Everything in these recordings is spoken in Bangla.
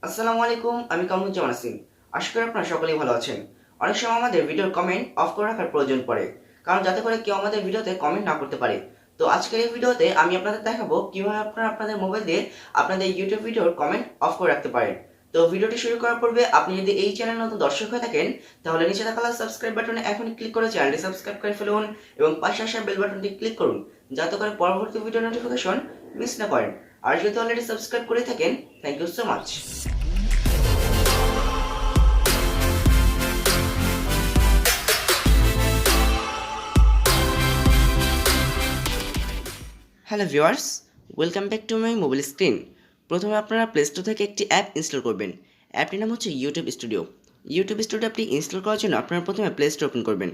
আসসালামু আলাইকুম, আমি কামরুজ্জামান আছি। আশা করি আপনারা সকলেই ভালো আছেন। অনেক সময় আমাদের ভিডিওর কমেন্ট অফ করে রাখার প্রয়োজন পড়ে, কারণ যাতে করে কেউ আমাদের ভিডিওতে কমেন্ট না করতে পারে। তো আজকের এই ভিডিওতে আমি আপনাদের দেখাবো কিভাবে আপনারা আপনাদের মোবাইল দিয়ে আপনাদের ইউটিউব ভিডিওর কমেন্ট অফ করে রাখতে পারেন। তো ভিডিওটি শুরু করার পূর্বে আপনি যদি এই চ্যানেল নতুন দর্শক হয়ে থাকেন, তাহলে নিচে থাকা লাল সাবস্ক্রাইব বাটনে এখনই ক্লিক করে চ্যানেলটি সাবস্ক্রাইব করে ফেলুন এবং পাশে আসা বেল বাটনটি ক্লিক করুন, যাতে করে পরবর্তী ভিডিও নোটিফিকেশন মিস না করেন। আর যদি অলরেডি সাবস্ক্রাইব করে থাকেন, thank you so much. Hello viewers, welcome back to my mobile screen. প্রথমে আপনারা প্লে স্টোর থেকে একটি অ্যাপ ইনস্টল করবেন। অ্যাপটির নাম হচ্ছে ইউটিউব স্টুডিও। ইউটিউব স্টুডিও অ্যাপটি ইনস্টল করার জন্য আপনারা প্রথমে প্লে স্টোর ওপেন করবেন।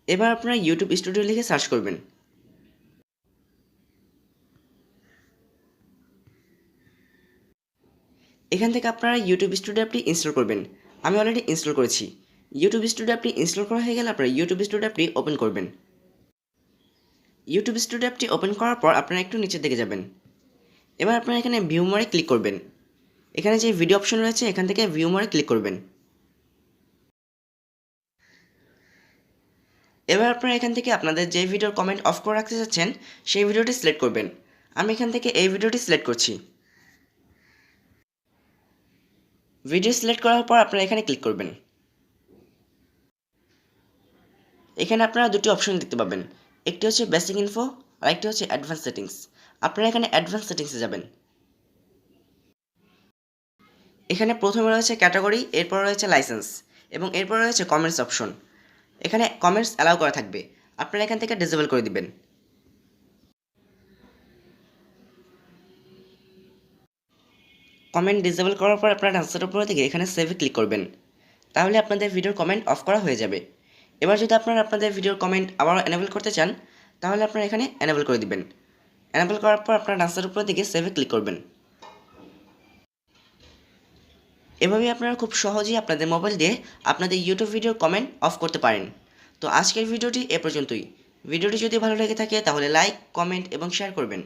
এবার আপনারা ইউটিউব স্টুডিও লিখে সার্চ করবেন। এখান থেকে আপনারা ইউটিউব স্টুডিও অ্যাপটি ইনস্টল করবেন। আমি অলরেডি ইনস্টল করেছি। ইউটিউব স্টুডিও অ্যাপটি ইনস্টল করা হয়ে গেলে আপনারা ইউটিউব স্টুডিও অ্যাপটি ওপেন করবেন। ইউটিউব স্টুডিও অ্যাপটি ওপেন করার পর আপনারা একটু নিচের দিকে যাবেন। এবার আপনারা এখানে ভিউ মোরে ক্লিক করবেন। এখানে যে ভিডিও অপশন রয়েছে, এখান থেকে ভিউ মোরে ক্লিক করবেন। এবার আপনারা এখান থেকে আপনাদের যে ভিডিওর কমেন্ট অফ করে রাখতে চাচ্ছেন সেই ভিডিওটি সিলেক্ট করবেন। আমি এখান থেকে এই ভিডিওটি সিলেক্ট করছি। ভিডিও সিলেক্ট করার পর আপনারা এখানে ক্লিক করবেন। এখানে আপনারা দুটি অপশন দেখতে পাবেন, একটি হচ্ছে বেসিক ইনফো আর একটি হচ্ছে অ্যাডভান্স সেটিংস। আপনারা এখানে অ্যাডভান্স সেটিংসে যাবেন। এখানে প্রথমে রয়েছে ক্যাটাগরি, এরপর রয়েছে লাইসেন্স এবং এরপর রয়েছে কমেন্টস অপশন। এখানে কমেন্টস অ্যালাউ করা থাকবে, আপনারা এখান থেকে ডিসেবল করে দিবেন। কমেন্ট ডিসেবল করার পর আপনারা ডান সাইডের উপর থেকে এখানে সেভে ক্লিক করবেন। তাহলে আপনাদের ভিডিওর কমেন্ট অফ করা হয়ে যাবে। এবার যদি আপনারা আপনাদের ভিডিওর কমেন্ট আবারও এনেবল করতে চান, তাহলে আপনারা এখানে এনেবল করে দিবেন। এনেবল করার পর আপনারা ডান সাইডের উপর থেকে সেভে ক্লিক করবেন। এভাবেই আপনারা খুব সহজেই আপনাদের মোবাইল দিয়ে আপনাদের ইউটিউব ভিডিওর কমেন্ট অফ করতে পারেন। তো আজকের ভিডিওটি এ পর্যন্তই। ভিডিওটি যদি ভালো লেগে থাকে তাহলে লাইক, কমেন্ট এবং শেয়ার করবেন।